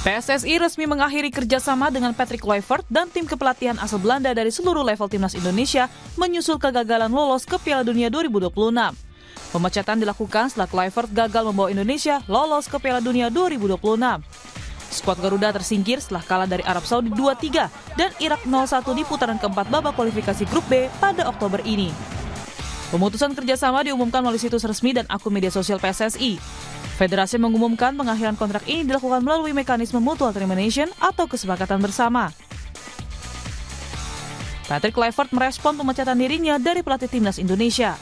PSSI resmi mengakhiri kerjasama dengan Patrick Kluivert dan tim kepelatihan asal Belanda dari seluruh level timnas Indonesia menyusul kegagalan lolos ke Piala Dunia 2026. Pemecatan dilakukan setelah Kluivert gagal membawa Indonesia lolos ke Piala Dunia 2026. Skuad Garuda tersingkir setelah kalah dari Arab Saudi 2-3 dan Irak 0-1 di putaran keempat babak kualifikasi grup B pada Oktober ini. Pemutusan kerjasama diumumkan melalui situs resmi dan akun media sosial PSSI. Federasi mengumumkan pengakhiran kontrak ini dilakukan melalui mekanisme mutual termination atau kesepakatan bersama. Patrick Kluivert merespon pemecatan dirinya dari pelatih timnas Indonesia.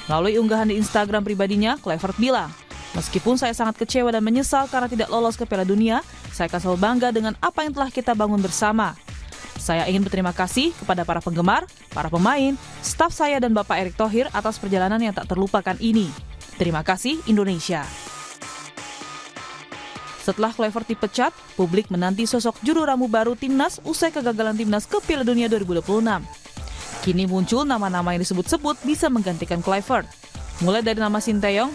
Melalui unggahan di Instagram pribadinya, Kluivert bilang, "Meskipun saya sangat kecewa dan menyesal karena tidak lolos ke Piala Dunia, saya akan selalu bangga dengan apa yang telah kita bangun bersama. Saya ingin berterima kasih kepada para penggemar, para pemain, staf saya dan Bapak Erick Thohir atas perjalanan yang tak terlupakan ini. Terima kasih Indonesia." Setelah Kluivert dipecat, publik menanti sosok juru ramu baru timnas usai kegagalan timnas ke Piala Dunia 2026. Kini muncul nama-nama yang disebut-sebut bisa menggantikan Kluivert. Mulai dari nama Sinteyong,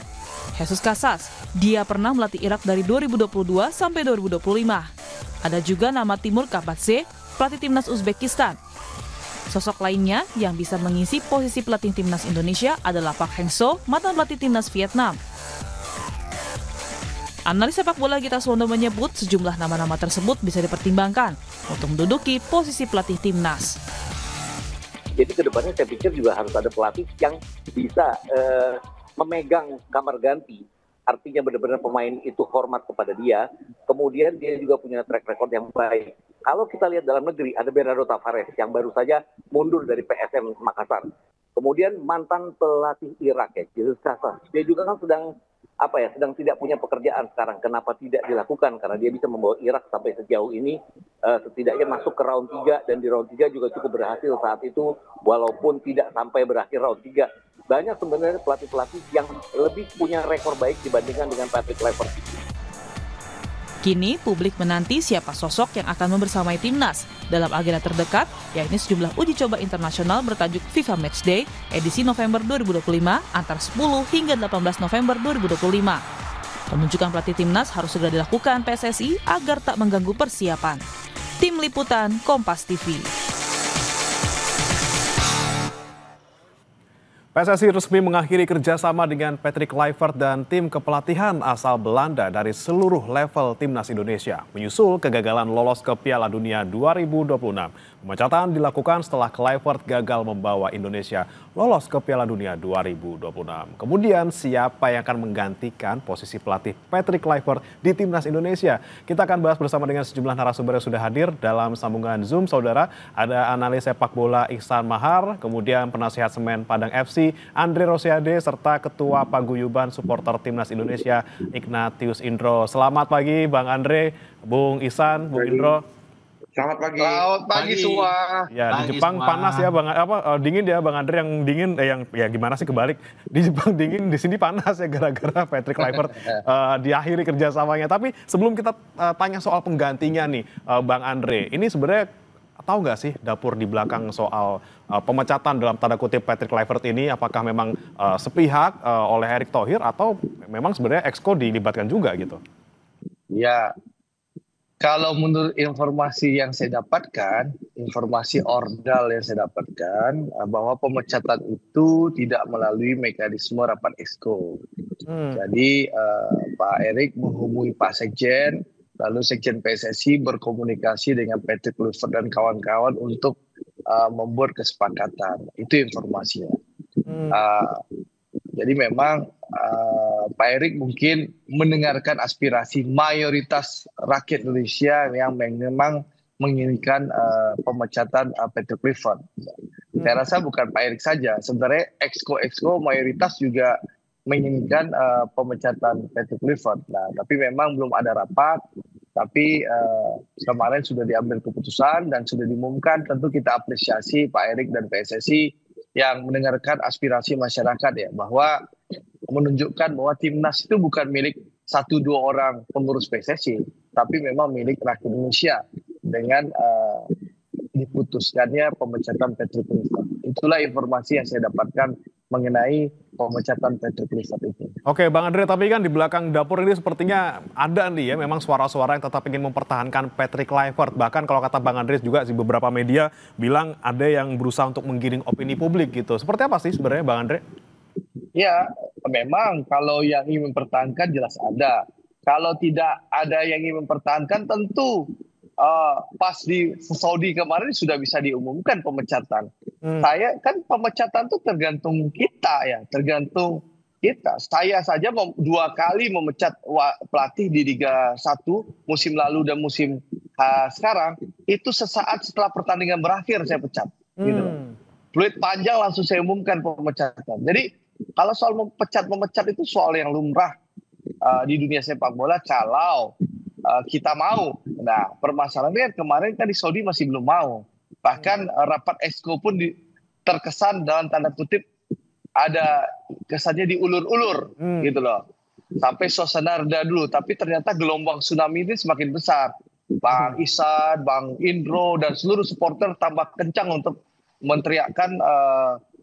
Jesus Casas, dia pernah melatih Irak dari 2022 sampai 2025. Ada juga nama Timur Kapadze, pelatih timnas Uzbekistan. Sosok lainnya yang bisa mengisi posisi pelatih timnas Indonesia adalah Park Hang-seo, mantan pelatih timnas Vietnam. Analis sepak bola Gita Suwondo menyebut sejumlah nama-nama tersebut bisa dipertimbangkan untuk menduduki posisi pelatih timnas. Jadi kedepannya saya pikir juga harus ada pelatih yang bisa memegang kamar ganti. Artinya benar-benar pemain itu hormat kepada dia. Kemudian dia juga punya track record yang baik. Kalau kita lihat dalam negeri ada Bernardo Tavares yang baru saja mundur dari PSM Makassar. Kemudian mantan pelatih Irak ya, Jesus Casas. Dia juga kan sedang tidak punya pekerjaan sekarang. Kenapa tidak dilakukan? Karena dia bisa membawa Irak sampai sejauh ini, setidaknya masuk ke round 3, dan di round 3 juga cukup berhasil saat itu, walaupun tidak sampai berakhir round 3. Banyak sebenarnya pelatih-pelatih yang lebih punya rekor baik dibandingkan dengan Patrick Kluivert. Kini publik menanti siapa sosok yang akan membersamai timnas dalam agenda terdekat, yakni sejumlah uji coba internasional bertajuk FIFA Matchday edisi November 2025 antara 10 hingga 18 November 2025. Penunjukan pelatih timnas harus segera dilakukan PSSI agar tak mengganggu persiapan. Tim Liputan Kompas TV. PSSI resmi mengakhiri kerjasama dengan Patrick Kluivert dan tim kepelatihan asal Belanda dari seluruh level timnas Indonesia, menyusul kegagalan lolos ke Piala Dunia 2026. Pemecatan dilakukan setelah Kluivert gagal membawa Indonesia lolos ke Piala Dunia 2026. Kemudian siapa yang akan menggantikan posisi pelatih Patrick Kluivert di timnas Indonesia? Kita akan bahas bersama dengan sejumlah narasumber yang sudah hadir dalam sambungan Zoom, saudara. Ada analis sepak bola Ihsan Mahar, kemudian penasihat Semen Padang FC Andre Rosiade, serta Ketua Paguyuban Supporter Timnas Indonesia Ignatius Indro. Selamat pagi Bang Andre, Bung Ihsan, Bung Indro. Selamat pagi. Selamat pagi semua. Ya, di Jepang semua. Panas ya Bang, dingin ya Bang Andre, yang dingin gimana sih kebalik. Di Jepang dingin, di sini panas ya gara-gara Patrick Kluivert diakhiri kerjasamanya. Tapi sebelum kita tanya soal penggantinya nih Bang Andre, ini sebenarnya tahu nggak sih dapur di belakang soal pemecatan dalam tanda kutip Patrick Kluivert ini, apakah memang sepihak oleh Erick Thohir atau memang sebenarnya Exco dilibatkan juga gitu? Ya, kalau menurut informasi yang saya dapatkan, informasi ordal yang saya dapatkan, bahwa pemecatan itu tidak melalui mekanisme rapat Exco. Jadi Pak Erick menghubungi Pak Sekjen, lalu Sekjen PSSI berkomunikasi dengan Patrick Kluivert dan kawan-kawan untuk membuat kesepakatan. Itu informasinya. Jadi memang Pak Erick mungkin mendengarkan aspirasi mayoritas rakyat Indonesia yang memang menginginkan pemecatan Patrick Kluivert. Saya rasa bukan Pak Erick saja, sebenarnya Exco mayoritas juga menginginkan pemecatan Patrick Kluivert. Nah, tapi memang belum ada rapat. Tapi kemarin sudah diambil keputusan dan sudah diumumkan. Tentu kita apresiasi Pak Erick dan PSSI yang mendengarkan aspirasi masyarakat ya, bahwa menunjukkan bahwa timnas itu bukan milik 1-2 orang pengurus PSSI, tapi memang milik rakyat Indonesia dengan diputuskannya pemecatan Patrick Kluivert. Itulah informasi yang saya dapatkan mengenai pemecatan Patrick Kluivert itu. Oke, Bang Andre, tapi kan di belakang dapur ini sepertinya ada nih ya memang suara-suara yang tetap ingin mempertahankan Patrick Kluivert. Bahkan kalau kata Bang Andre juga di beberapa media bilang ada yang berusaha untuk menggiring opini publik gitu. Seperti apa sih sebenarnya Bang Andre? Ya, memang kalau yang ingin mempertahankan jelas ada. Kalau tidak ada yang ingin mempertahankan tentu pas di Saudi kemarin sudah bisa diumumkan pemecatan. Saya kan pemecatan itu tergantung kita ya, tergantung kita. Saya saja 2 kali memecat pelatih di Liga 1 musim lalu dan musim sekarang itu sesaat setelah pertandingan berakhir saya pecat. Gitu. Fluid panjang langsung saya umumkan pemecatan. Jadi kalau soal memecat itu soal yang lumrah di dunia sepak bola kalau kita mau. Nah, permasalahannya kemarin kan di Saudi masih belum mau. Bahkan rapat Exco pun terkesan dalam tanda kutip ada kesannya diulur-ulur gitu loh. Sampai suasana reda dulu, tapi ternyata gelombang tsunami ini semakin besar. Bang Isad, Bang Indro dan seluruh supporter tambah kencang untuk meneriakkan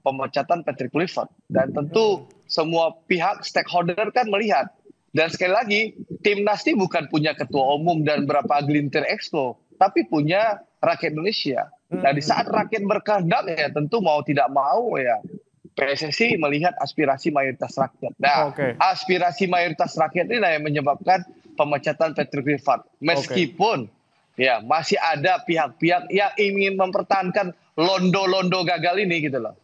pemecatan Patrick Kluivert. Dan tentu semua pihak stakeholder kan melihat. Dan sekali lagi, timnas ini bukan punya ketua umum dan berapa gelintir exco, tapi punya rakyat Indonesia. Nah, di saat rakyat berkehendak ya tentu mau tidak mau ya PSSI melihat aspirasi mayoritas rakyat. Nah, aspirasi mayoritas rakyat ini yang menyebabkan pemecatan Patrick Kluivert. Meskipun ya masih ada pihak-pihak yang ingin mempertahankan londo-londo gagal ini gitu loh.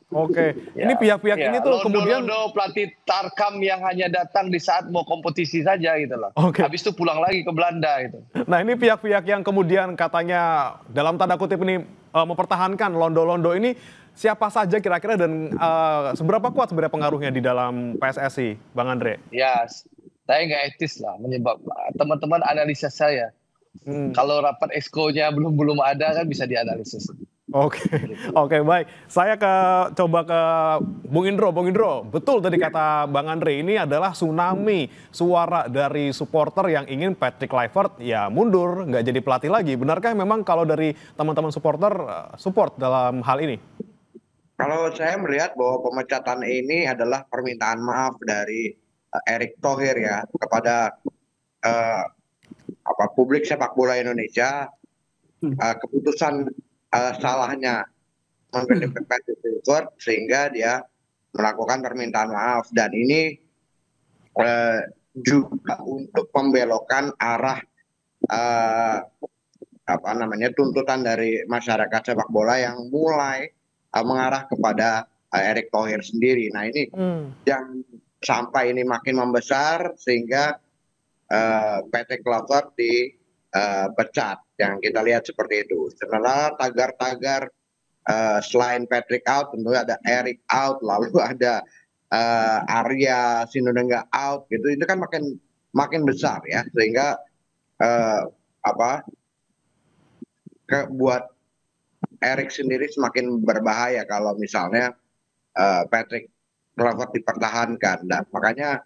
Ini pihak-pihak ini tuh kemudian londo pelatih Tarkam yang hanya datang di saat mau kompetisi saja gitu loh. Habis itu pulang lagi ke Belanda gitu. Nah, ini pihak-pihak yang kemudian katanya dalam tanda kutip ini mempertahankan londo-londo ini siapa saja kira-kira dan seberapa kuat sebenarnya pengaruhnya di dalam PSSI, Bang Andre? Ya, saya nggak etis lah menyebab teman-teman analisa saya. Kalau rapat exco-nya belum ada kan bisa dianalisis. Oke, baik. Saya coba ke Bung Indro. Bung Indro, betul tadi kata Bang Andre, ini adalah tsunami suara dari supporter yang ingin Patrick Kluivert ya mundur, nggak jadi pelatih lagi. Benarkah memang kalau dari teman-teman supporter support dalam hal ini? Kalau saya melihat bahwa pemecatan ini adalah permintaan maaf dari Erick Thohir ya kepada publik sepak bola Indonesia. Keputusan salahnya memilih Patrick Kluivert sehingga dia melakukan permintaan maaf, dan ini juga untuk membelokkan arah tuntutan dari masyarakat sepak bola yang mulai mengarah kepada Erick Thohir sendiri. Nah, ini yang sampai ini makin membesar sehingga Patrick Kluivert dipecat. Yang kita lihat seperti itu. Setelah tagar-tagar selain Patrick out, tentu ada Erick out, lalu ada Arya Sinulinga out, gitu. Itu kan makin besar ya, sehingga buat Erick sendiri semakin berbahaya kalau misalnya Patrick Kluivert dipertahankan. Nah, makanya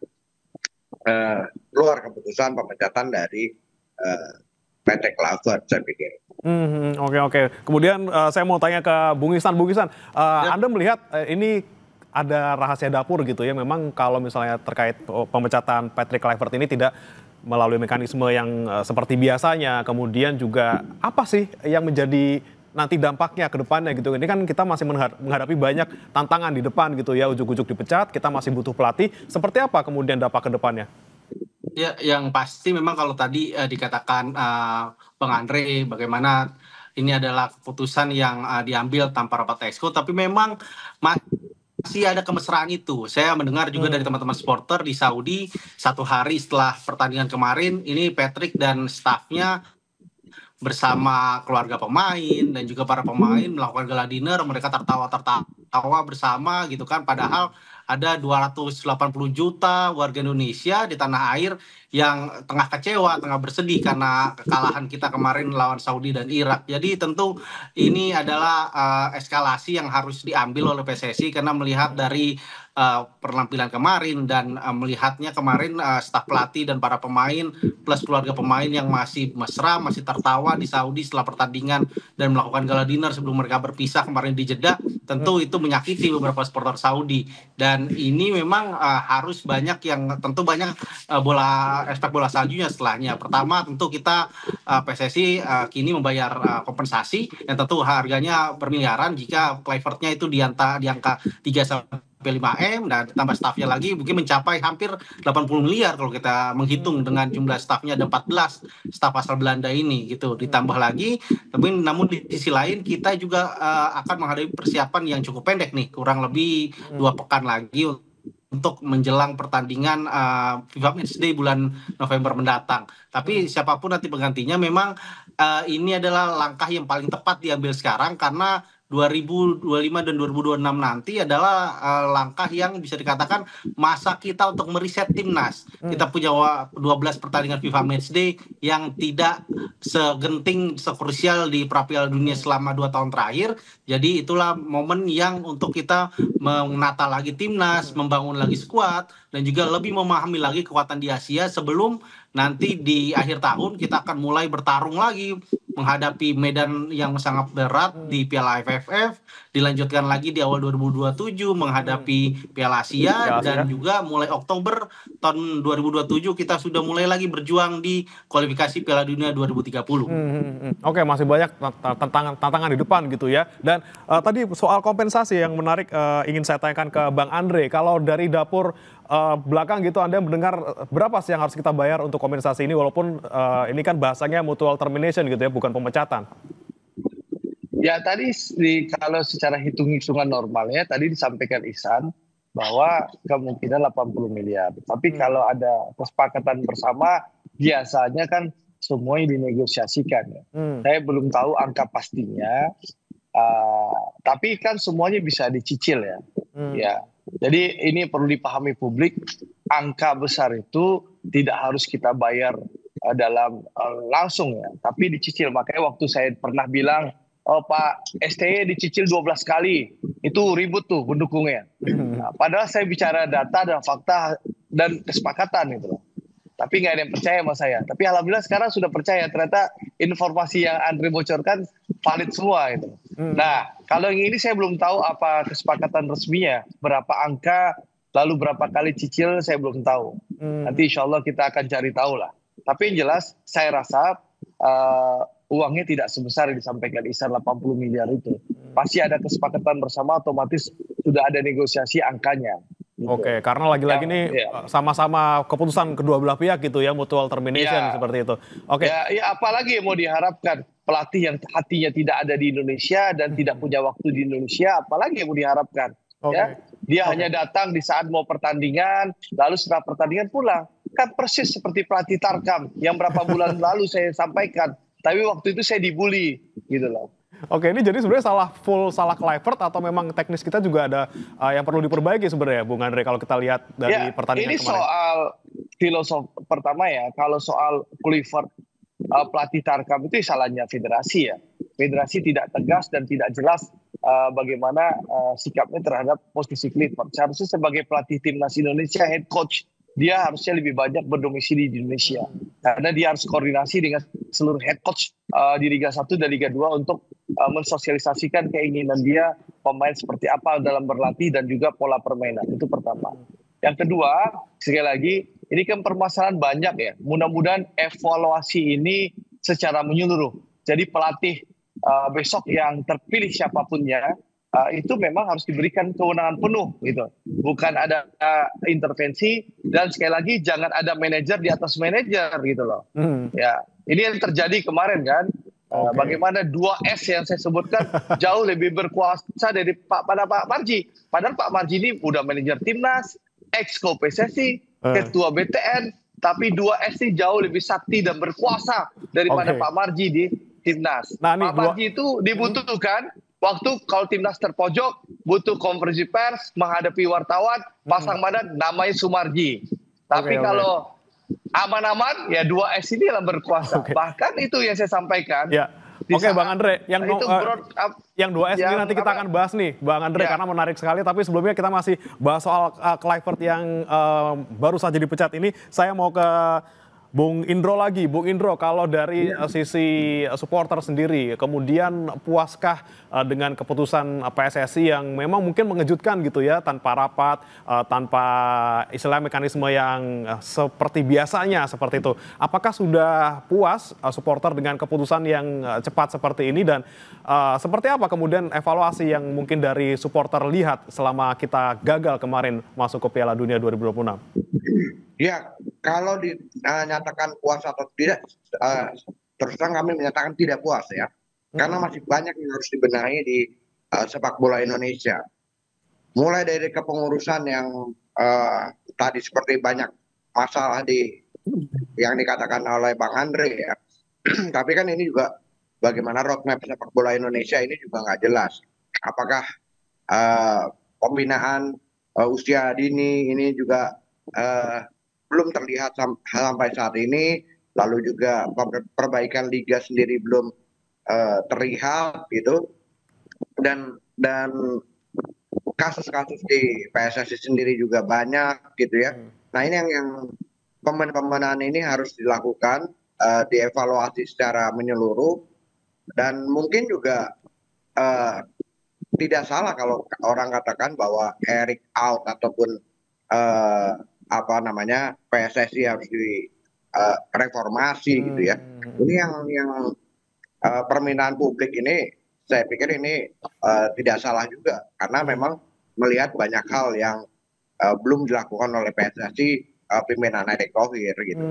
keluar keputusan pemecatan dari Patrick Kluivert, saya pikir. Oke. Kemudian saya mau tanya ke Bung Ihsan. Bung Ihsan, Anda melihat ini ada rahasia dapur gitu ya. Memang kalau misalnya terkait pemecatan Patrick Kluivert ini tidak melalui mekanisme yang seperti biasanya. Kemudian juga apa sih yang menjadi nanti dampaknya ke depannya gitu. Ini kan kita masih menghadapi banyak tantangan di depan gitu ya. Ujuk-ujuk dipecat, kita masih butuh pelatih. Seperti apa kemudian dampak ke depannya? Ya, yang pasti memang kalau tadi dikatakan Bang Andre bagaimana ini adalah keputusan yang diambil tanpa rapat exco, tapi memang masih ada kemesraan itu. Saya mendengar juga dari teman-teman supporter di Saudi 1 hari setelah pertandingan kemarin, ini Patrick dan stafnya bersama keluarga pemain dan juga para pemain melakukan gala dinner, mereka tertawa bersama gitu kan, padahal ada 280 juta warga Indonesia di tanah air yang tengah kecewa, tengah bersedih karena kekalahan kita kemarin lawan Saudi dan Irak. Jadi tentu ini adalah eskalasi yang harus diambil oleh PSSI karena melihat dari penampilan kemarin dan melihatnya kemarin staf pelatih dan para pemain plus keluarga pemain yang masih mesra, masih tertawa di Saudi setelah pertandingan dan melakukan gala dinner sebelum mereka berpisah kemarin di Jeddah, tentu itu menyakiti beberapa supporter Saudi. Dan ini memang harus banyak yang tentu banyak efek bola saljunya setelahnya. Pertama tentu kita PSSI kini membayar kompensasi yang tentu harganya bermiliaran jika Kluivert-nya itu di angka 3 sampai 5M, dan ditambah stafnya lagi mungkin mencapai hampir 80 miliar kalau kita menghitung dengan jumlah stafnya ada 14 staf asal Belanda ini gitu. Ditambah lagi, tapi namun di sisi lain kita juga akan menghadapi persiapan yang cukup pendek nih, kurang lebih 2 pekan lagi untuk menjelang pertandingan FIFA Matchday bulan November mendatang. Tapi siapapun nanti penggantinya, memang ini adalah langkah yang paling tepat diambil sekarang karena 2025 dan 2026 nanti adalah langkah yang bisa dikatakan masa kita untuk meriset timnas. Kita punya 12 pertandingan FIFA Matchday yang tidak segenting, sekrusial di Piala Dunia selama 2 tahun terakhir. Jadi itulah momen yang untuk kita menata lagi timnas, membangun lagi skuad, dan juga lebih memahami lagi kekuatan di Asia sebelum nanti di akhir tahun kita akan mulai bertarung lagi menghadapi medan yang sangat berat di Piala AFF, dilanjutkan lagi di awal 2027 menghadapi Piala Asia, dan juga mulai Oktober tahun 2027 kita sudah mulai lagi berjuang di kualifikasi Piala Dunia 2030. Oke, masih banyak tantangan di depan gitu ya. Dan tadi soal kompensasi yang menarik ingin saya tanyakan ke Bang Andre. Kalau dari dapur belakang gitu, Anda mendengar berapa sih yang harus kita bayar untuk kompensasi ini, walaupun ini kan bahasanya mutual termination gitu ya, bukan pemecatan. Ya tadi kalau secara hitung-hitungan normalnya tadi disampaikan Ihsan bahwa kemungkinan 80 miliar. Tapi kalau ada kesepakatan bersama biasanya kan semuanya dinegosiasikan ya. Saya belum tahu angka pastinya, tapi kan semuanya bisa dicicil ya. Ya. Jadi ini perlu dipahami publik, angka besar itu tidak harus kita bayar dalam langsung ya, tapi dicicil. Makanya waktu saya pernah bilang, oh Pak STY dicicil 12 kali, itu ribut tuh pendukungnya. Nah, padahal saya bicara data dan fakta dan kesepakatan gitu loh. Tapi nggak ada yang percaya sama saya. Tapi alhamdulillah sekarang sudah percaya, ternyata informasi yang Andre bocorkan valid semua gitu. Nah, kalau yang ini saya belum tahu apa kesepakatan resminya, berapa angka, lalu berapa kali cicil saya belum tahu. Nanti insya Allah kita akan cari tahu lah. Tapi yang jelas saya rasa uangnya tidak sebesar yang disampaikan Ihsan 80 miliar itu. Pasti ada kesepakatan bersama, otomatis sudah ada negosiasi angkanya. Gitu. Oke, karena lagi-lagi ini sama-sama keputusan kedua belah pihak gitu ya, mutual termination seperti itu. Oke. Ya apalagi yang mau diharapkan, pelatih yang hatinya tidak ada di Indonesia dan tidak punya waktu di Indonesia, apalagi yang mau diharapkan. Ya, dia hanya datang di saat mau pertandingan, lalu setelah pertandingan pulang. Kan persis seperti pelatih Tarkam yang berapa bulan lalu saya sampaikan, tapi waktu itu saya dibully, gitu loh. Oke, ini jadi sebenarnya salah Kluivert atau memang teknis kita juga ada yang perlu diperbaiki sebenarnya, Bung Andre, kalau kita lihat dari pertandingan kemarin. Ini soal filosofi pertama ya, kalau soal Kluivert pelatih Tarkam itu salahnya federasi ya. Federasi tidak tegas dan tidak jelas bagaimana sikapnya terhadap posisi Kluivert. Seharusnya sebagai pelatih timnas Indonesia, head coach, dia harusnya lebih banyak berdomisili di Indonesia. Karena dia harus koordinasi dengan seluruh head coach di Liga 1 dan Liga 2 untuk mensosialisasikan keinginan dia, pemain seperti apa dalam berlatih dan juga pola permainan. Itu pertama. Yang kedua, sekali lagi, ini kan permasalahan banyak ya. Mudah-mudahan evaluasi ini secara menyeluruh. Jadi pelatih besok yang terpilih siapapunnya, itu memang harus diberikan kewenangan penuh gitu. Bukan ada intervensi, dan sekali lagi jangan ada manajer di atas manajer gitu loh. Ya, ini yang terjadi kemarin kan. Bagaimana 2S yang saya sebutkan jauh lebih berkuasa dari Pak Marji. Padahal Pak Marji ini udah manajer timnas, ex-ko PSSI, ketua BTN, tapi 2S ini jauh lebih sakti dan berkuasa daripada Pak Marji di timnas. Nah, Pak Marji itu dibutuhkan waktu kalau timnas terpojok, butuh konferensi pers, menghadapi wartawan, pasang badan namanya Sumarji. Tapi kalau aman-aman ya 2S ini lah berkuasa. Bahkan itu yang saya sampaikan. Ya. Oke, Bang Andre, yang 2S ini nanti kita akan bahas nih, Bang Andre, karena menarik sekali. Tapi sebelumnya kita masih bahas soal Kluivert yang baru saja dipecat ini. Saya mau ke Bung Indro lagi. Bung Indro, kalau dari sisi supporter sendiri, kemudian puaskah dengan keputusan PSSI yang memang mungkin mengejutkan gitu ya, tanpa rapat, tanpa istilah mekanisme yang seperti biasanya seperti itu. Apakah sudah puas supporter dengan keputusan yang cepat seperti ini, dan seperti apa kemudian evaluasi yang mungkin dari supporter lihat selama kita gagal kemarin masuk ke Piala Dunia 2026? Ya, kalau dinyatakan puas atau tidak, terus terang kami menyatakan tidak puas ya. Karena masih banyak yang harus dibenahi di sepak bola Indonesia. Mulai dari kepengurusan yang tadi seperti banyak masalah yang dikatakan oleh Bang Andre ya. Tapi kan ini juga bagaimana roadmap sepak bola Indonesia ini juga nggak jelas. Apakah pembinaan usia dini ini juga belum terlihat sampai saat ini, lalu juga perbaikan liga sendiri belum terlihat gitu, dan kasus-kasus di PSSI sendiri juga banyak gitu ya. Nah ini yang pembenahan ini harus dilakukan, dievaluasi secara menyeluruh, dan mungkin juga tidak salah kalau orang katakan bahwa Erik out ataupun PSSI harus direformasi gitu ya. Ini yang permintaan publik ini, saya pikir ini tidak salah juga, karena memang melihat banyak hal yang belum dilakukan oleh PSSI pimpinan Erick Thohir gitu.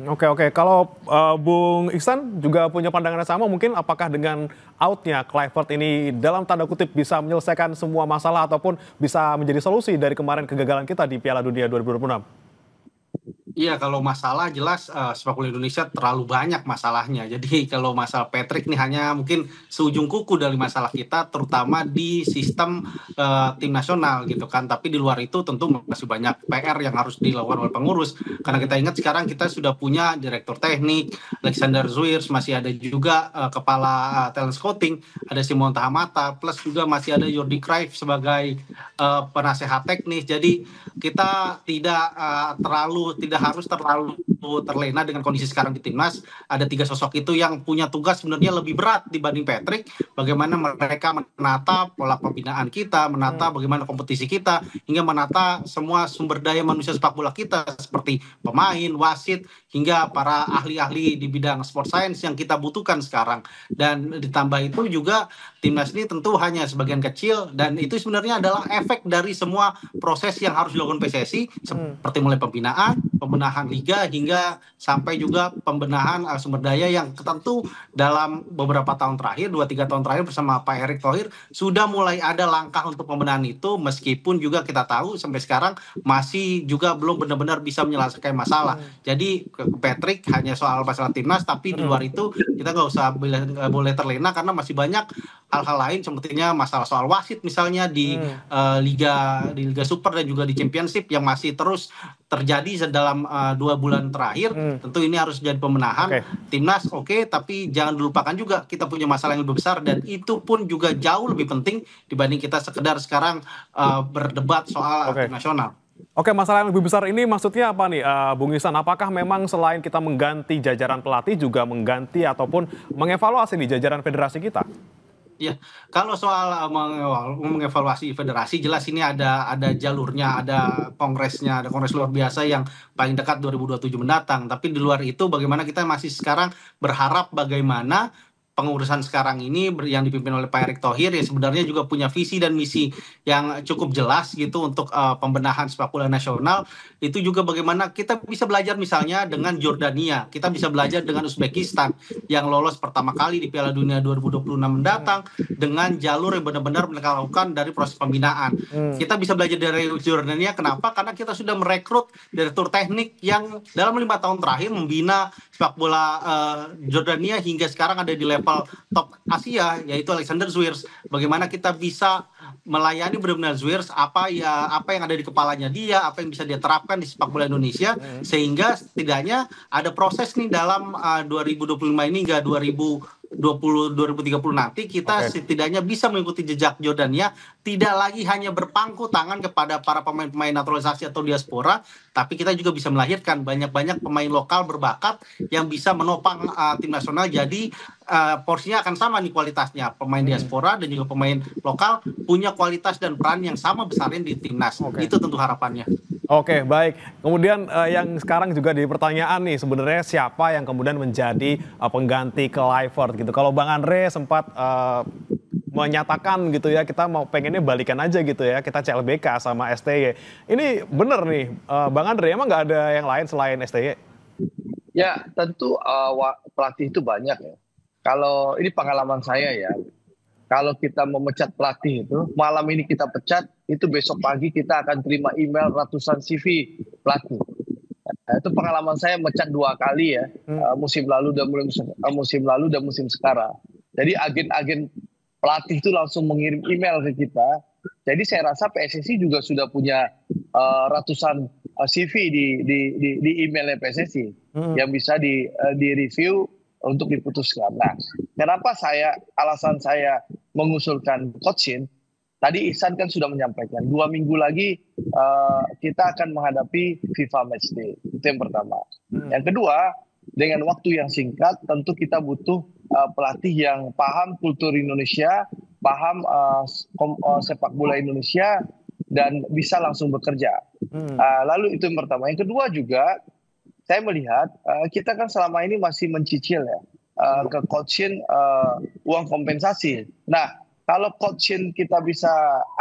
Oke. Kalau Bung Iksan juga punya pandangan yang sama, mungkin apakah dengan outnya Kluivert ini dalam tanda kutip bisa menyelesaikan semua masalah ataupun bisa menjadi solusi dari kemarin kegagalan kita di Piala Dunia 2026? Iya, kalau masalah jelas sepak bola Indonesia terlalu banyak masalahnya. Jadi kalau masalah Patrick ini hanya mungkin seujung kuku dari masalah kita, terutama di sistem tim nasional gitu kan. Tapi di luar itu tentu masih banyak PR yang harus dilakukan oleh pengurus. Karena kita ingat sekarang kita sudah punya direktur teknik, Alexander Zwiers, masih ada juga kepala talent scouting, ada Simon Tahamata, plus juga masih ada Jordi Cruyff sebagai penasehat teknis. Jadi kita tidak harus terlalu terlena dengan kondisi sekarang di timnas. Ada 3 sosok itu yang punya tugas sebenarnya lebih berat dibanding Patrick. Bagaimana mereka menata pola pembinaan kita, menata bagaimana kompetisi kita, hingga menata semua sumber daya manusia sepak bola kita seperti pemain, wasit, hingga para ahli-ahli di bidang sport science yang kita butuhkan sekarang. Dan ditambah itu juga timnas ini tentu hanya sebagian kecil, dan itu sebenarnya adalah efek dari semua proses yang harus dilakukan PSSI, seperti mulai pembenahan liga hingga sampai juga pembenahan sumber daya yang tentu dalam beberapa tahun terakhir, 2-3 tahun terakhir bersama Pak Erick Thohir sudah mulai ada langkah untuk pembenahan itu, meskipun juga kita tahu sampai sekarang masih juga belum benar-benar bisa menyelesaikan masalah. Jadi Patrick hanya soal masalah timnas, tapi di luar itu kita nggak boleh terlena karena masih banyak hal-hal lain, sepertinya masalah soal wasit misalnya di Liga Super dan juga di Championship yang masih terus terjadi dalam 2 bulan terakhir. Tentu ini harus jadi pembenahan. Timnas oke, tapi jangan dilupakan juga kita punya masalah yang lebih besar, dan itu pun juga jauh lebih penting dibanding kita sekedar sekarang berdebat soal tim nasional. Oke, masalah yang lebih besar ini maksudnya apa nih, Bung Ihsan? Apakah memang selain kita mengganti jajaran pelatih juga mengganti ataupun mengevaluasi nih jajaran federasi kita? Ya, kalau soal mengevaluasi federasi, jelas ini ada jalurnya, ada kongres luar biasa yang paling dekat 2027 mendatang. Tapi di luar itu bagaimana kita masih sekarang berharap bagaimana pengurusan sekarang ini yang dipimpin oleh Pak Erick Thohir ya sebenarnya juga punya visi dan misi yang cukup jelas gitu untuk pembenahan sepak bola nasional. Itu juga bagaimana kita bisa belajar misalnya dengan Jordania, kita bisa belajar dengan Uzbekistan yang lolos pertama kali di Piala Dunia 2026 mendatang dengan jalur yang benar-benar mereka lakukan dari proses pembinaan. Kita bisa belajar dari Jordania, kenapa? Karena kita sudah merekrut direktur teknik yang dalam 5 tahun terakhir membina sepak bola Jordania hingga sekarang ada di level top Asia, yaitu Alexander Zwiers. Bagaimana kita bisa melayani benar-benar Zuhair apa yang ada di kepalanya dia, apa yang bisa dia terapkan di sepak bola Indonesia, sehingga setidaknya ada proses nih dalam 2025 ini hingga 2030 nanti kita setidaknya bisa mengikuti jejak Jordania, tidak lagi hanya berpangku tangan kepada para pemain-pemain naturalisasi atau diaspora, tapi kita juga bisa melahirkan banyak-banyak pemain lokal berbakat yang bisa menopang tim nasional. Jadi porsinya akan sama nih kualitasnya, pemain diaspora dan juga pemain lokal punya kualitas dan peran yang sama besarnya di timnas. Itu tentu harapannya. Oke, baik. Kemudian yang sekarang juga di pertanyaan nih, sebenarnya siapa yang kemudian menjadi pengganti Kluivert gitu. Kalau Bang Andre sempat menyatakan gitu ya, kita mau pengennya balikan aja gitu ya, kita CLBK sama STY. Ini bener nih, Bang Andre, emang nggak ada yang lain selain STY? Ya, tentu pelatih itu banyak ya. Kalau ini pengalaman saya ya, kalau kita memecat pelatih itu, malam ini kita pecat, itu besok pagi kita akan terima email ratusan CV pelatih. Itu pengalaman saya mecat 2 kali ya, musim lalu dan musim sekarang. Jadi agen-agen pelatih itu langsung mengirim email ke kita. Jadi saya rasa PSSI juga sudah punya ratusan CV di emailnya PSSI yang bisa di-review untuk diputuskan. Nah, kenapa alasan saya mengusulkan Coach Shin? Tadi Ihsan kan sudah menyampaikan 2 minggu lagi kita akan menghadapi FIFA Matchday. Itu yang pertama. Yang kedua, dengan waktu yang singkat tentu kita butuh pelatih yang paham kultur Indonesia, paham sepak bola Indonesia, dan bisa langsung bekerja. Lalu itu yang pertama. Yang kedua juga saya melihat kita kan selama ini masih mencicil ya ke Coach Shin uang kompensasi. Nah, kalau Coach Shin kita bisa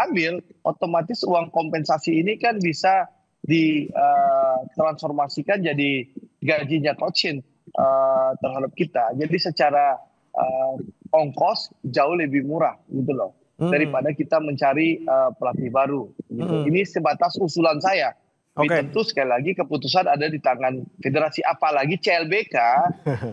ambil, otomatis uang kompensasi ini kan bisa ditransformasikan jadi gajinya Coach Shin terhadap kita. Jadi secara ongkos jauh lebih murah gitu loh daripada kita mencari pelatih baru. Gitu. Ini sebatas usulan saya. Tentu sekali lagi keputusan ada di tangan federasi, apalagi CLBK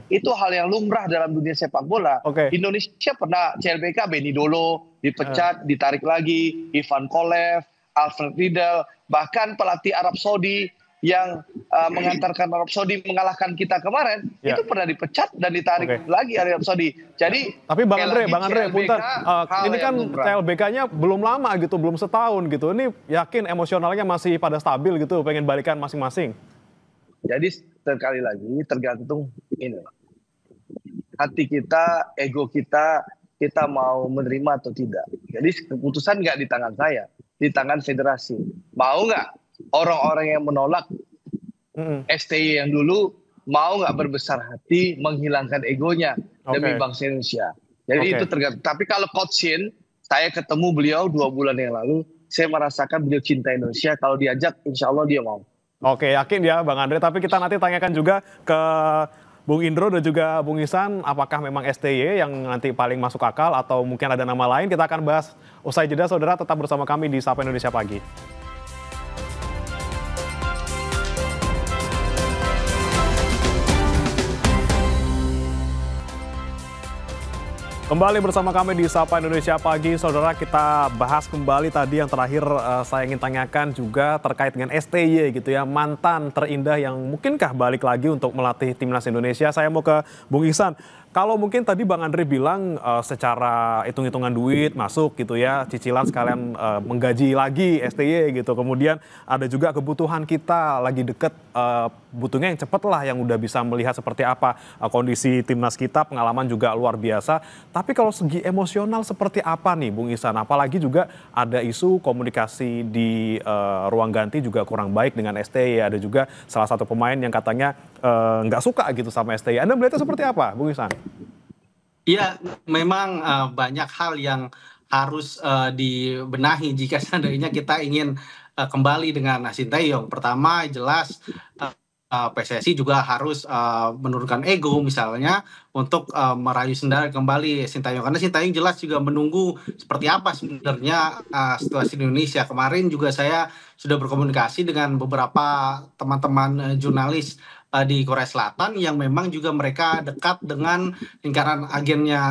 itu hal yang lumrah dalam dunia sepak bola. Indonesia pernah CLBK, Benny Dolo dipecat, ditarik lagi, Ivan Kolev, Alfred Riedel, bahkan pelatih Arab Saudi yang mengantarkan Arab Saudi mengalahkan kita kemarin itu pernah dipecat dan ditarik lagi Arab Saudi. Jadi tapi Bang Andre, punten, ini kan CLBK-nya belum lama gitu, belum setahun gitu. Ini yakin emosionalnya masih pada stabil gitu, pengen balikan masing-masing. Jadi sekali lagi tergantung ini hati kita, ego kita mau menerima atau tidak. Jadi keputusan nggak di tangan saya, di tangan federasi. Mau nggak orang-orang yang menolak STY yang dulu, mau nggak berbesar hati menghilangkan egonya demi bangsa Indonesia. Jadi itu tergantung. Tapi kalau Coach Shin, saya ketemu beliau 2 bulan yang lalu, saya merasakan beliau cinta Indonesia. Kalau diajak, insya Allah dia mau. Oke, yakin ya Bang Andre. Tapi kita nanti tanyakan juga ke Bung Indro dan juga Bung Ihsan, apakah memang STY yang nanti paling masuk akal atau mungkin ada nama lain. Kita akan bahas usai jeda, saudara. Tetap bersama kami di Sapa Indonesia Pagi. Kembali bersama kami di Sapa Indonesia Pagi, saudara. Kita bahas kembali tadi yang terakhir saya ingin tanyakan juga terkait dengan STY gitu ya, mantan terindah yang mungkinkah balik lagi untuk melatih timnas Indonesia. Saya mau ke Bung Ihsan. Kalau mungkin tadi Bang Andre bilang secara hitung-hitungan duit masuk gitu ya, cicilan sekalian menggaji lagi STY gitu. Kemudian ada juga kebutuhan kita lagi deket, butuhnya yang cepat lah, yang udah bisa melihat seperti apa kondisi timnas kita, pengalaman juga luar biasa. Tapi kalau segi emosional seperti apa nih Bung Ihsan? Apalagi juga ada isu komunikasi di ruang ganti juga kurang baik dengan STY. Ada juga salah satu pemain yang katanya nggak suka gitu sama STY. Anda melihatnya seperti apa Bung Ihsan? Iya, memang banyak hal yang harus dibenahi jika seandainya kita ingin kembali dengan Sinteyong. Pertama, jelas PSSI juga harus menurunkan ego misalnya untuk merayu kembali Sinteyong. Karena Sinteyong jelas juga menunggu seperti apa sebenarnya situasi di Indonesia. Kemarin juga saya sudah berkomunikasi dengan beberapa teman-teman jurnalis di Korea Selatan yang memang juga mereka dekat dengan lingkaran agennya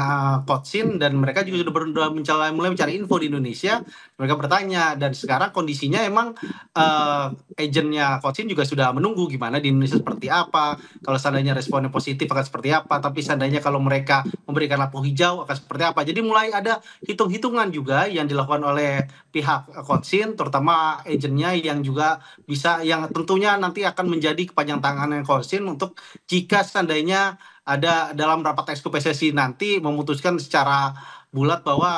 Coach Shin, dan mereka juga sudah mulai mencari info di Indonesia. Mereka bertanya, dan sekarang kondisinya emang agennya Coach Shin juga sudah menunggu gimana di Indonesia seperti apa, kalau seandainya responnya positif akan seperti apa, tapi seandainya kalau mereka memberikan lampu hijau akan seperti apa. Jadi mulai ada hitung-hitungan juga yang dilakukan oleh pihak Coach Shin, terutama agennya yang juga bisa, yang tentunya nanti akan menjadi kepanjang tangan Coach Shin untuk jika seandainya ada dalam rapat exco PSSI nanti memutuskan secara bulat bahwa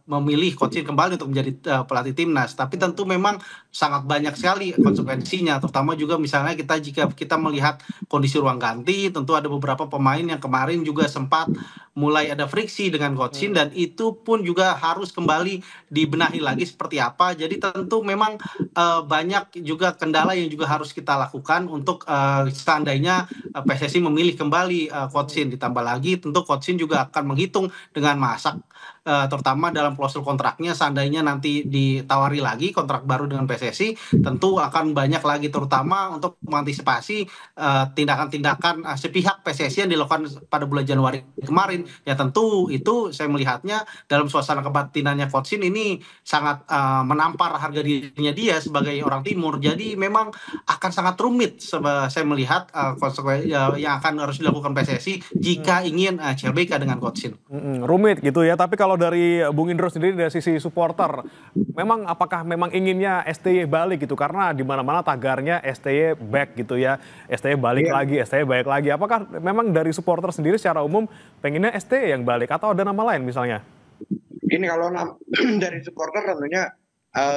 memilih Coach Shin kembali untuk menjadi pelatih timnas. Tapi tentu memang sangat banyak sekali konsekuensinya, terutama juga misalnya jika kita melihat kondisi ruang ganti, tentu ada beberapa pemain yang kemarin juga sempat mulai ada friksi dengan Coach Shin, dan itu pun juga harus kembali dibenahi lagi seperti apa. Jadi tentu memang banyak juga kendala yang juga harus kita lakukan untuk seandainya PSSI memilih kembali Coach Shin. Ditambah lagi tentu Coach Shin juga akan menghitung dengan masak, terutama dalam klausul kontraknya, seandainya nanti ditawari lagi kontrak baru dengan PSSI, tentu akan banyak lagi, terutama untuk mengantisipasi tindakan-tindakan sepihak PSSI yang dilakukan pada bulan Januari kemarin. Ya tentu itu saya melihatnya dalam suasana kebatinannya Coach Shin ini sangat menampar harga dirinya dia sebagai orang Timur. Jadi memang akan sangat rumit saya melihat yang akan harus dilakukan PSSI jika ingin CLBK dengan Coach Shin. Rumit gitu ya, tapi kalau dari Bung Indro sendiri dari sisi supporter, apakah memang inginnya STY balik gitu, karena di mana-mana tagarnya STY back gitu ya, STY balik lagi, STY balik lagi. Apakah memang dari supporter sendiri secara umum pengennya STY yang balik atau ada nama lain misalnya? Ini kalau dari supporter tentunya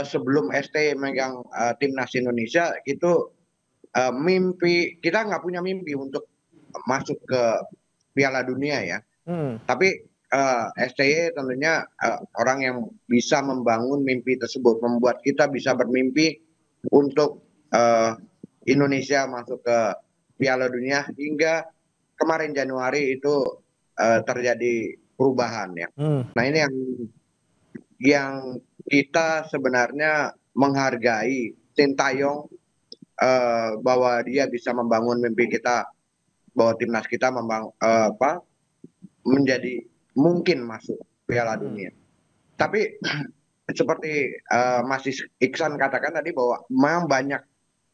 sebelum STY megang timnas Indonesia itu mimpi kita nggak punya mimpi untuk masuk ke Piala Dunia ya. Tapi STY tentunya orang yang bisa membangun mimpi tersebut, membuat kita bisa bermimpi untuk Indonesia masuk ke Piala Dunia, hingga kemarin Januari itu terjadi perubahan ya. Nah ini yang kita sebenarnya menghargai Sintayong, bahwa dia bisa membangun mimpi kita, bahwa timnas kita menjadi mungkin masuk Piala Dunia. Tapi seperti Mas Iksan katakan tadi, bahwa memang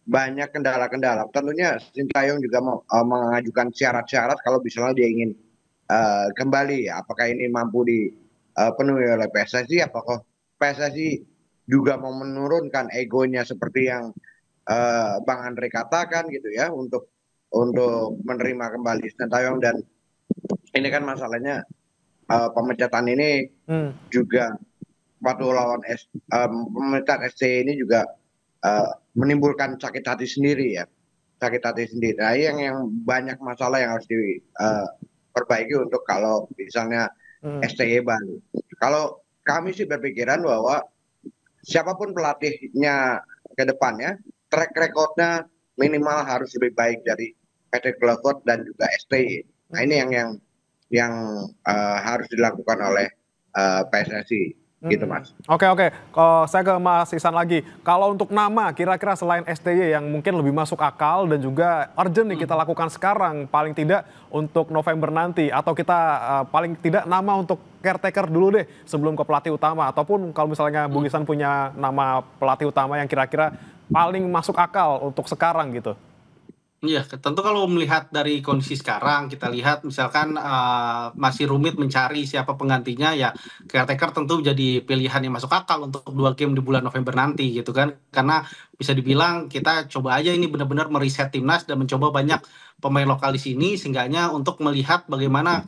banyak kendala-kendala. Tentunya Sintayong juga mengajukan syarat-syarat kalau misalnya dia ingin kembali. Apakah ini mampu dipenuhi oleh PSSI? Apakah PSSI juga mau menurunkan egonya seperti yang Bang Andre katakan gitu ya, untuk menerima kembali Sintayong. Dan ini kan masalahnya pemecatan ini juga waktu lawan pemecatan SC ini juga menimbulkan sakit hati sendiri ya, sakit hati sendiri. Nah yang banyak masalah yang harus diperbaiki untuk kalau misalnya STY Bali. Kalau kami sih berpikiran bahwa siapapun pelatihnya ke depannya, track recordnya minimal harus lebih baik dari Patrick Kluivert dan juga STY. Nah ini yang harus dilakukan oleh PSSI gitu Mas. Oke. Saya ke Mas Ihsan lagi. Kalau untuk nama, kira-kira selain STY yang mungkin lebih masuk akal dan juga urgent nih kita lakukan sekarang, paling tidak untuk November nanti, atau kita paling tidak nama untuk caretaker dulu deh sebelum ke pelatih utama, ataupun kalau misalnya Bung Ihsan punya nama pelatih utama yang kira-kira paling masuk akal untuk sekarang gitu. Iya, tentu kalau melihat dari kondisi sekarang, kita lihat misalkan masih rumit mencari siapa penggantinya, ya caretaker tentu jadi pilihan yang masuk akal untuk 2 game di bulan November nanti gitu kan. Karena bisa dibilang kita coba aja ini benar-benar meriset timnas dan mencoba banyak pemain lokal di sini, sehingganya untuk melihat bagaimana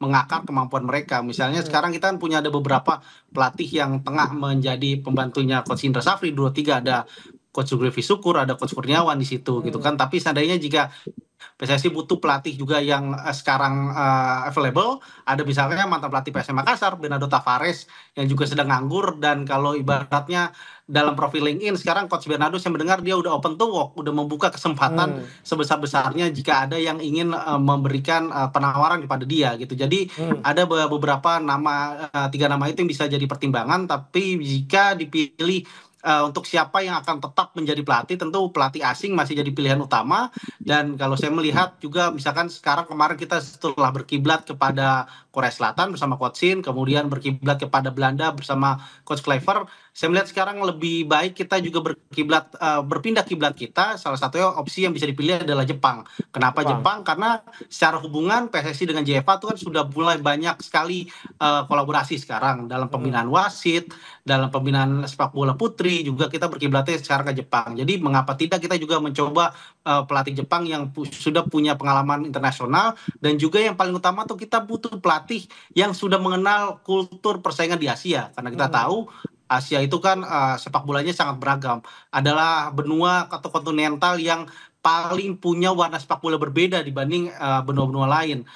mengakar kemampuan mereka. Misalnya sekarang kita kan punya ada beberapa pelatih yang tengah menjadi pembantunya Coach Indra Safri, 2-3 ada Coach Zulkifli Syukur, ada Coach Kurniawan di situ gitu kan. Tapi seandainya jika PSSI butuh pelatih juga yang sekarang available, ada misalnya mantan pelatih PSM Makassar, Bernardo Tavares, yang juga sedang nganggur. Dan kalau ibaratnya dalam profil LinkedIn sekarang Coach Bernardo, saya mendengar dia udah open to work, udah membuka kesempatan sebesar-besarnya jika ada yang ingin memberikan penawaran kepada dia gitu. Jadi ada beberapa nama, 3 nama itu yang bisa jadi pertimbangan. Tapi jika dipilih untuk siapa yang akan tetap menjadi pelatih, tentu pelatih asing masih jadi pilihan utama. Dan kalau saya melihat juga misalkan sekarang kemarin kita setelah berkiblat kepada Korea Selatan bersama Coach Shin, kemudian berkiblat kepada Belanda bersama Coach Kluivert, saya melihat sekarang lebih baik kita juga berpindah kiblat kita. Salah satunya opsi yang bisa dipilih adalah Jepang. Kenapa Jepang? Karena secara hubungan PSSI dengan JFA itu kan sudah mulai banyak sekali kolaborasi sekarang dalam pembinaan wasit, dalam pembinaan sepak bola putri juga kita berkiblatnya sekarang ke Jepang. Jadi mengapa tidak kita juga mencoba pelatih Jepang yang sudah punya pengalaman internasional, dan juga yang paling utama tuh kita butuh pelatih yang sudah mengenal kultur persaingan di Asia, karena kita tahu Asia itu kan sepak bolanya sangat beragam, adalah benua atau kontinental yang paling punya warna sepak bola berbeda dibanding benua-benua lain.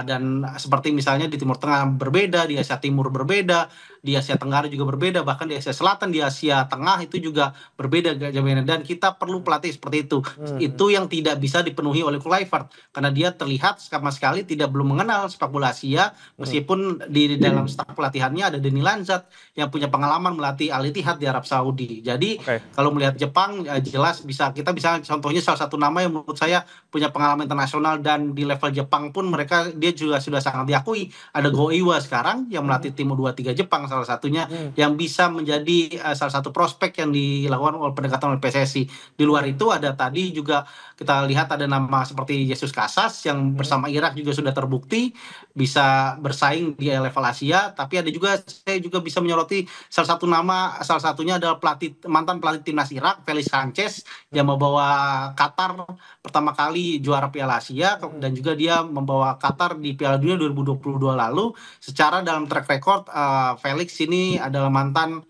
Dan seperti misalnya di Timur Tengah berbeda, di Asia Timur berbeda, di Asia Tenggara juga berbeda, bahkan di Asia Selatan, di Asia Tengah itu juga berbeda jaminannya. Dan kita perlu pelatih seperti itu. Itu yang tidak bisa dipenuhi oleh Kluivert, karena dia terlihat sama sekali belum mengenal sepak bola Asia, meskipun di dalam staf pelatihannya ada Denny Lanzat yang punya pengalaman melatih Al Ittihad di Arab Saudi. Jadi kalau melihat Jepang jelas kita bisa contohnya salah satu nama yang menurut saya punya pengalaman internasional, dan di level Jepang pun dia juga sudah sangat diakui. Ada Go Iwa sekarang yang melatih tim U23 Jepang salah satunya, yang bisa menjadi salah satu prospek yang dilakukan oleh pendekatan oleh PSSI. Di luar itu ada tadi juga kita lihat ada nama seperti Jesus Casas yang bersama Irak juga sudah terbukti bisa bersaing di level Asia. Tapi ada juga, saya juga bisa menyoroti salah satunya adalah mantan pelatih timnas Irak, Felix Sanchez, yang membawa Qatar pertama kali juara Piala Asia, dan juga dia membawa Qatar di Piala Dunia 2022 lalu. Secara dalam track record, Felix ini adalah mantan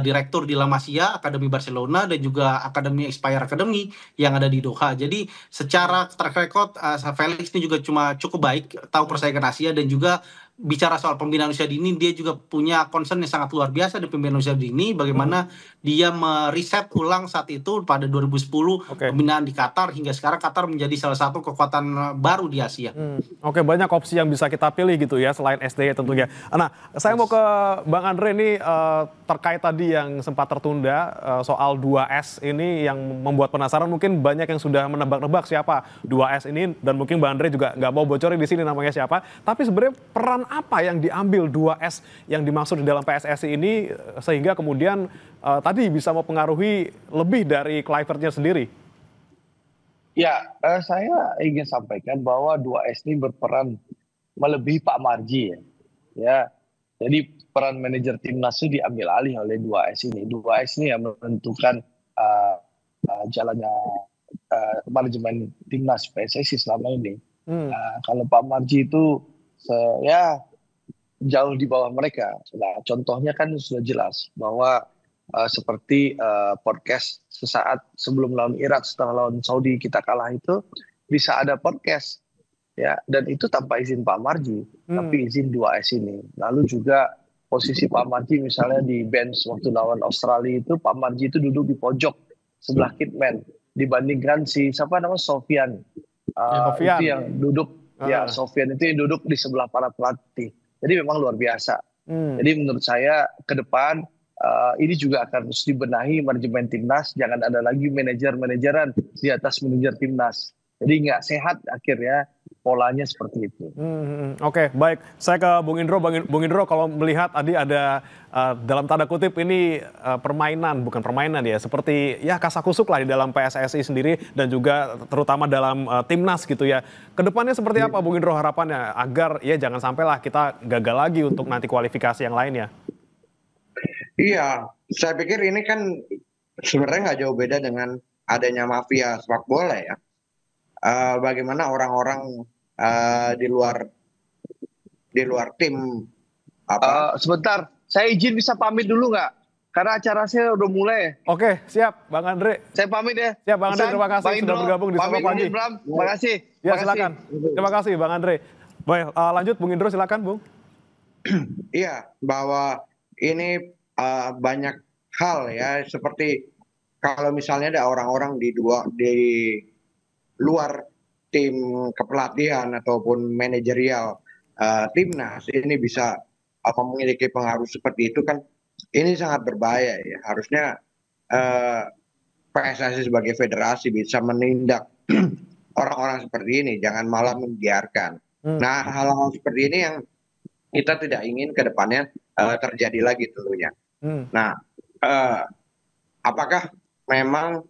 direktur di La Masia, Akademi Barcelona, dan juga Akademi Aspire Academy yang ada di Doha. Jadi secara track record Felix ini juga cukup baik, tahu persaingan Asia, dan juga bicara soal pembinaan usia dini, dia juga punya concern yang sangat luar biasa di pembinaan usia dini, bagaimana dia meriset ulang saat itu pada 2010 pembinaan di Qatar, hingga sekarang Qatar menjadi salah satu kekuatan baru di Asia. Banyak opsi yang bisa kita pilih gitu ya, selain SDY tentunya. Nah, saya mau ke Bang Andre ini terkait tadi yang sempat tertunda soal 2S ini yang membuat penasaran. Mungkin banyak yang sudah menebak-nebak siapa 2S ini, dan mungkin Bang Andre juga nggak mau bocorin di sini namanya siapa. Tapi sebenarnya peran apa yang diambil 2S yang dimaksud di dalam PSSI ini sehingga kemudian tadi bisa mempengaruhi lebih dari Kluivertnya sendiri? Ya, saya ingin sampaikan bahwa 2S ini berperan melebihi Pak Marji ya. Jadi peran manajer timnas itu diambil alih oleh 2S ini. 2S ini yang menentukan jalannya manajemen timnas PSSI selama ini. Kalau Pak Marji itu jauh di bawah mereka. Nah, contohnya kan sudah jelas bahwa seperti podcast sesaat sebelum lawan Irak, setelah lawan Saudi kita kalah itu bisa ada podcast ya, dan itu tanpa izin Pak Marji, tapi izin 2S ini. Lalu juga posisi Pak Marji misalnya di bench waktu lawan Australia itu, Pak Marji itu duduk di pojok sebelah kitman, dibandingkan Sofian. Itu yang duduk Sofian itu yang duduk di sebelah para pelatih. Jadi memang luar biasa. Jadi menurut saya ke depan ini juga akan harus dibenahi manajemen timnas. Jangan ada lagi manajeran di atas manajer timnas. Jadi nggak sehat akhirnya polanya seperti itu. Oke, baik. Saya ke Bung Indro. Bung Indro, kalau melihat tadi ada dalam tanda kutip ini bukan permainan ya, seperti ya kasakusuk lah di dalam PSSI sendiri dan juga terutama dalam timnas gitu ya. Kedepannya seperti apa Bung Indro harapannya agar ya jangan sampailah kita gagal lagi untuk nanti kualifikasi yang lainnya? Iya, saya pikir ini kan sebenarnya nggak jauh beda dengan adanya mafia sepak bola ya. Bagaimana orang-orang di luar tim sebentar, saya izin bisa pamit dulu nggak? Karena acara saya udah mulai. Oke, siap Bang Andre. Saya pamit ya. Siap Bang Andre, terima kasih sudah bergabung di Sapa Pagi. Terima kasih. Ya silakan. Terima kasih Bang Andre. Baik, lanjut Bung Indro silakan Bung. Iya, bahwa ini banyak hal ya, seperti kalau misalnya ada orang-orang di luar tim kepelatihan ataupun manajerial timnas ini bisa memiliki pengaruh seperti itu kan, ini sangat berbahaya ya. Harusnya PSSI sebagai federasi bisa menindak orang-orang seperti ini, jangan malah membiarkan. Nah, hal-hal seperti ini yang kita tidak ingin ke depannya terjadi lagi tentunya. Nah, apakah memang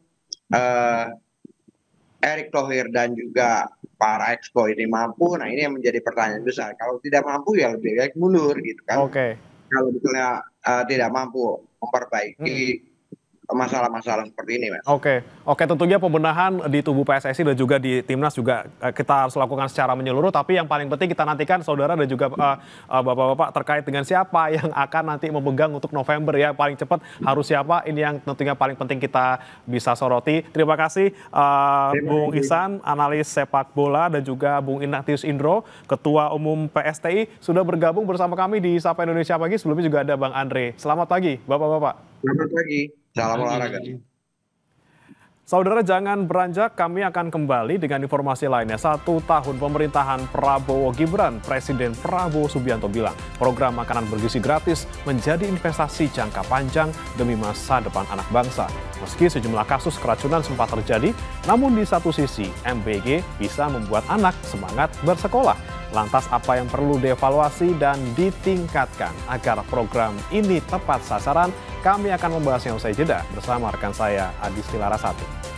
Erick Thohir dan juga para exco ini mampu? Nah, ini yang menjadi pertanyaan besar. Kalau tidak mampu ya lebih baik mundur gitu kan. Kalau misalnya tidak mampu memperbaiki masalah-masalah seperti ini, Mas. Oke, tentunya pembenahan di tubuh PSSI dan juga di Timnas juga kita harus lakukan secara menyeluruh, tapi yang paling penting kita nantikan saudara dan juga bapak-bapak terkait dengan siapa yang akan nanti memegang untuk November ya, paling cepat harus siapa, ini yang tentunya paling penting kita bisa soroti. Terima kasih Bung Ihsan, analis sepak bola, dan juga Bung Ignatius Indro, Ketua Umum PSTI, sudah bergabung bersama kami di Sapa Indonesia Pagi. Sebelumnya juga ada Bang Andre. Selamat pagi, bapak-bapak. Selamat pagi. Salam olahraga. Saudara, jangan beranjak, kami akan kembali dengan informasi lainnya. 1 tahun pemerintahan Prabowo Gibran, Presiden Prabowo Subianto bilang program makanan bergizi gratis menjadi investasi jangka panjang demi masa depan anak bangsa. Meski sejumlah kasus keracunan sempat terjadi, namun di satu sisi MBG bisa membuat anak semangat bersekolah. Lantas apa yang perlu dievaluasi dan ditingkatkan agar program ini tepat sasaran? Kami akan membahasnya usai jeda bersama rekan saya Adi Stilarasati.